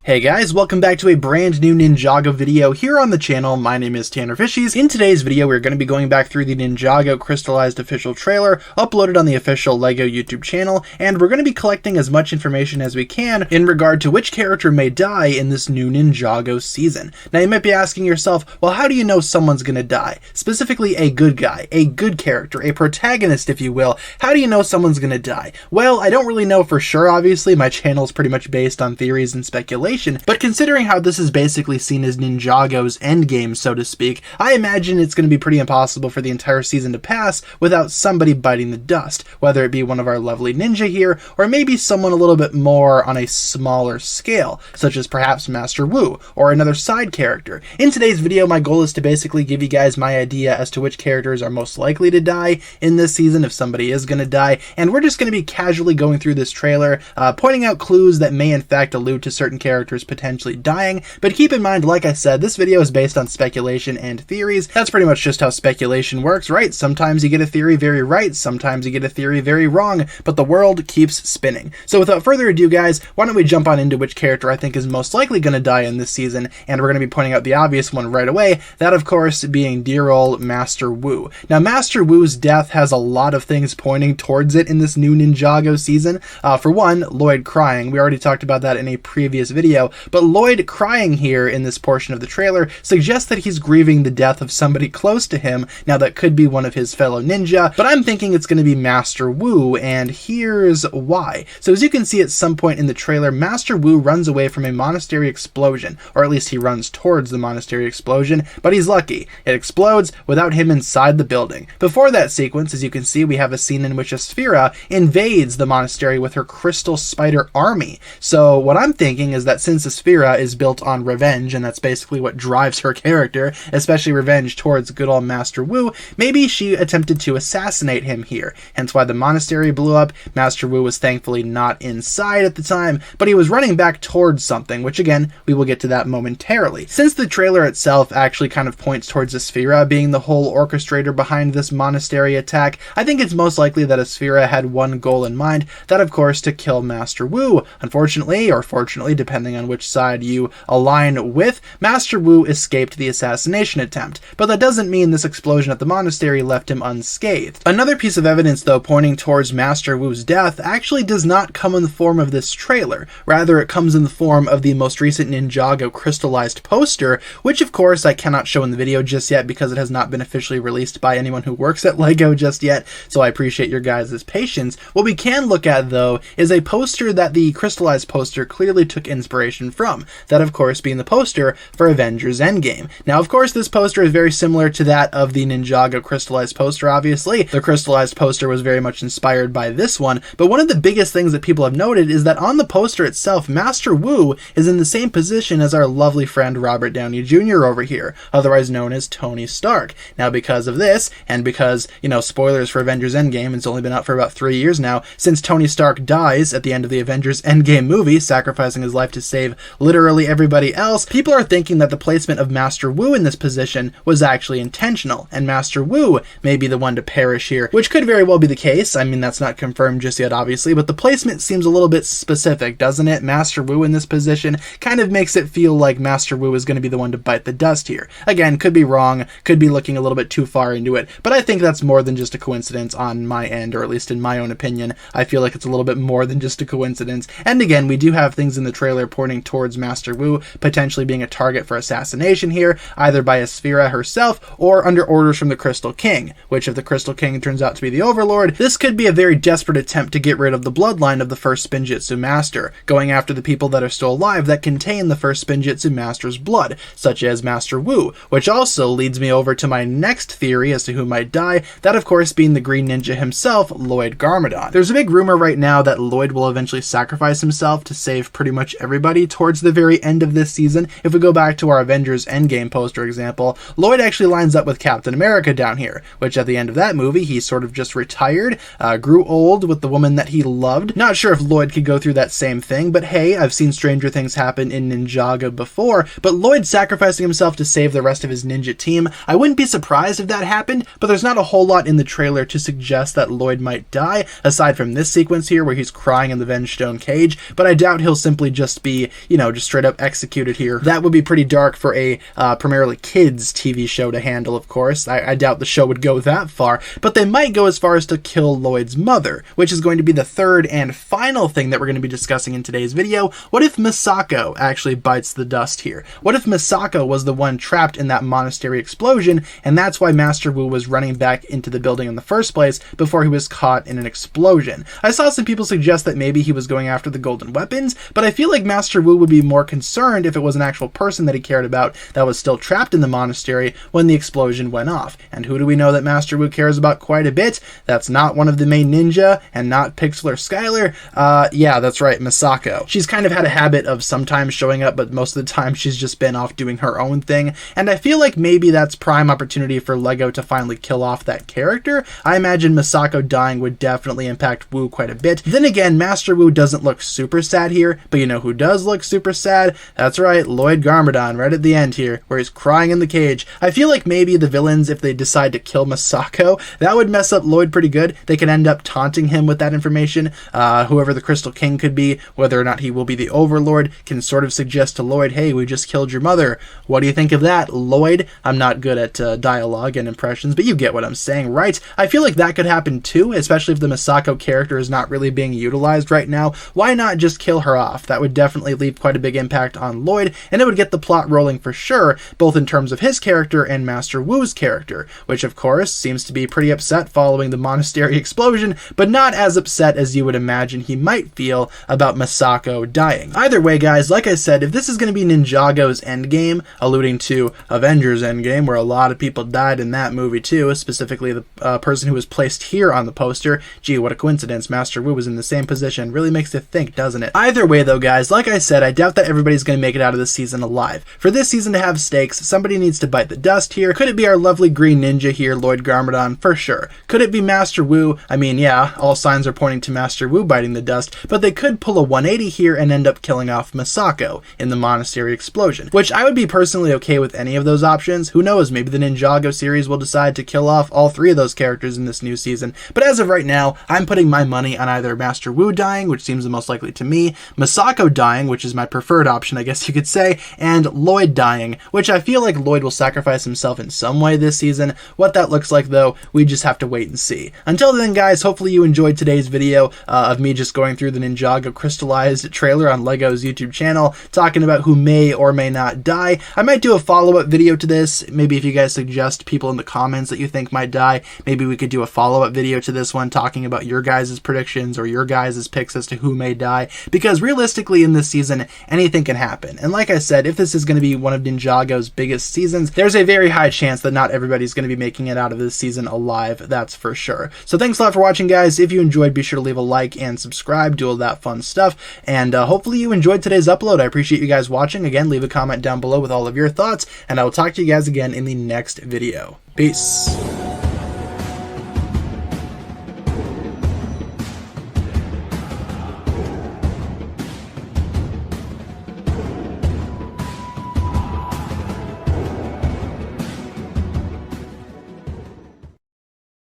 Hey guys, welcome back to a brand new Ninjago video here on the channel. My name is TannerFishies. In today's video, we're going to be going back through the Ninjago Crystalized official trailer uploaded on the official LEGO YouTube channel, and we're going to be collecting as much information as we can in regard to which character may die in this new Ninjago season. Now you might be asking yourself, well, how do you know someone's going to die? Specifically a good guy, a good character, a protagonist if you will. How do you know someone's going to die? Well, I don't really know for sure, obviously. My channel is pretty much based on theories and speculation. But considering how this is basically seen as Ninjago's endgame, so to speak, I imagine it's going to be pretty impossible for the entire season to pass without somebody biting the dust, whether it be one of our lovely ninja here, or maybe someone a little bit more on a smaller scale, such as perhaps Master Wu, or another side character. In today's video, my goal is to basically give you guys my idea as to which characters are most likely to die in this season, if somebody is going to die, and we're just going to be casually going through this trailer, pointing out clues that may in fact allude to certain characters potentially dying. But keep in mind, like I said, this video is based on speculation and theories. That's pretty much just how speculation works, right? Sometimes you get a theory very right, sometimes you get a theory very wrong, but the world keeps spinning. So without further ado, guys, why don't we jump on into which character I think is most likely going to die in this season, and we're going to be pointing out the obvious one right away, that of course being dear old Master Wu. Now, Master Wu's death has a lot of things pointing towards it in this new Ninjago season. For one, Lloyd crying. We already talked about that in a previous video, but Lloyd crying here in this portion of the trailer suggests that he's grieving the death of somebody close to him. Now that could be one of his fellow ninja, but I'm thinking it's going to be Master Wu, and here's why. So as you can see at some point in the trailer, Master Wu runs away from a monastery explosion, or at least he runs towards the monastery explosion, but he's lucky. It explodes without him inside the building. Before that sequence, as you can see, we have a scene in which Asphira invades the monastery with her crystal spider army. So what I'm thinking is that since Asphira is built on revenge, and that's basically what drives her character, especially revenge towards good old Master Wu, maybe she attempted to assassinate him here, hence why the monastery blew up. Master Wu was thankfully not inside at the time, but he was running back towards something, which again, we will get to that momentarily. Since the trailer itself actually kind of points towards Asphira being the whole orchestrator behind this monastery attack, I think it's most likely that Asphira had one goal in mind, that of course to kill Master Wu. Unfortunately, or fortunately, depending on which side you align with, Master Wu escaped the assassination attempt, but that doesn't mean this explosion at the monastery left him unscathed. Another piece of evidence, though, pointing towards Master Wu's death actually does not come in the form of this trailer. Rather, it comes in the form of the most recent Ninjago Crystalized poster, which of course I cannot show in the video just yet because it has not been officially released by anyone who works at LEGO just yet, so I appreciate your guys' patience. What we can look at, though, is a poster that the Crystalized poster clearly took inspiration from, that of course being the poster for Avengers Endgame. Now of course this poster is very similar to that of the Ninjago Crystalized poster, obviously. The Crystalized poster was very much inspired by this one, but one of the biggest things that people have noted is that on the poster itself, Master Wu is in the same position as our lovely friend Robert Downey Jr. over here, otherwise known as Tony Stark. Now because of this, and because, you know, spoilers for Avengers Endgame, it's only been out for about 3 years now, since Tony Stark dies at the end of the Avengers Endgame movie, sacrificing his life to save literally everybody else, people are thinking that the placement of Master Wu in this position was actually intentional, and Master Wu may be the one to perish here, which could very well be the case. I mean, that's not confirmed just yet, obviously, but the placement seems a little bit specific, doesn't it? Master Wu in this position kind of makes it feel like Master Wu is going to be the one to bite the dust here. Again, could be wrong, could be looking a little bit too far into it, but I think that's more than just a coincidence on my end, or at least in my own opinion. I feel like it's a little bit more than just a coincidence. And again, we do have things in the trailer pointing towards Master Wu potentially being a target for assassination here, either by Asphira herself or under orders from the Crystal King, which if the Crystal King turns out to be the Overlord, this could be a very desperate attempt to get rid of the bloodline of the first Spinjitzu Master, going after the people that are still alive that contain the first Spinjitzu Master's blood, such as Master Wu, which also leads me over to my next theory as to who might die, that of course being the Green Ninja himself, Lloyd Garmadon. There's a big rumor right now that Lloyd will eventually sacrifice himself to save pretty much everybody towards the very end of this season. If we go back to our Avengers Endgame poster example, Lloyd actually lines up with Captain America down here, which at the end of that movie, he sort of just retired, grew old with the woman that he loved. Not sure if Lloyd could go through that same thing, but hey, I've seen stranger things happen in Ninjago before, but Lloyd sacrificing himself to save the rest of his ninja team, I wouldn't be surprised if that happened, but there's not a whole lot in the trailer to suggest that Lloyd might die, aside from this sequence here where he's crying in the Vengestone cage, but I doubt he'll simply just be be, you know, just straight up executed here. That would be pretty dark for a primarily kids TV show to handle, of course. I doubt the show would go that far, but they might go as far as to kill Lloyd's mother, which is going to be the third and final thing that we're going to be discussing in today's video. What if Misako actually bites the dust here? What if Misako was the one trapped in that monastery explosion, and that's why Master Wu was running back into the building in the first place before he was caught in an explosion? I saw some people suggest that maybe he was going after the golden weapons, but I feel like Master Wu would be more concerned if it was an actual person that he cared about that was still trapped in the monastery when the explosion went off. And who do we know that Master Wu cares about quite a bit? That's not one of the main ninja, and not Pixel or Skylar. Yeah, that's right, Misako. She's kind of had a habit of sometimes showing up, but most of the time she's just been off doing her own thing, and I feel like maybe that's prime opportunity for LEGO to finally kill off that character. I imagine Misako dying would definitely impact Wu quite a bit. Then again, Master Wu doesn't look super sad here, but you know who does look super sad? That's right, Lloyd Garmadon, right at the end here, where he's crying in the cage. I feel like maybe the villains, if they decide to kill Misako, that would mess up Lloyd pretty good. They could end up taunting him with that information. Whoever the Crystal King could be, whether or not he will be the Overlord, can sort of suggest to Lloyd, hey, we just killed your mother. What do you think of that, Lloyd? I'm not good at dialogue and impressions, but you get what I'm saying, right? I feel like that could happen too, especially if the Misako character is not really being utilized right now. Why not just kill her off? That would definitely leave quite a big impact on Lloyd, and it would get the plot rolling for sure, both in terms of his character and Master Wu's character, which of course seems to be pretty upset following the monastery explosion, but not as upset as you would imagine he might feel about Misako dying. Either way, guys, like I said, if this is going to be Ninjago's endgame, alluding to Avengers Endgame, where a lot of people died in that movie too, specifically the person who was placed here on the poster. Gee, what a coincidence, Master Wu was in the same position. Really makes you think, doesn't it? Either way though, guys, like I said, I doubt that everybody's going to make it out of this season alive. For this season to have stakes, somebody needs to bite the dust here. Could it be our lovely green ninja here, Lloyd Garmadon? For sure. Could it be Master Wu? I mean, yeah, all signs are pointing to Master Wu biting the dust, but they could pull a 180 here and end up killing off Misako in the monastery explosion, which I would be personally okay with any of those options. Who knows, maybe the Ninjago series will decide to kill off all three of those characters in this new season, but as of right now, I'm putting my money on either Master Wu dying, which seems the most likely to me, Misako dying, which is my preferred option, I guess you could say, and Lloyd dying, which I feel like Lloyd will sacrifice himself in some way this season. What that looks like though, we just have to wait and see. Until then, guys, hopefully you enjoyed today's video of me just going through the Ninjago Crystalized trailer on LEGO's YouTube channel, talking about who may or may not die. I might do a follow-up video to this. Maybe if you guys suggest people in the comments that you think might die, maybe we could do a follow-up video to this one talking about your guys' predictions or your guys' picks as to who may die, because realistically in this season, anything can happen. And like I said, if this is going to be one of Ninjago's biggest seasons, there's a very high chance that not everybody's going to be making it out of this season alive, that's for sure. So thanks a lot for watching, guys. If you enjoyed, be sure to leave a like and subscribe, do all that fun stuff, and hopefully you enjoyed today's upload. I appreciate you guys watching. Again, leave a comment down below with all of your thoughts, and I will talk to you guys again in the next video. Peace.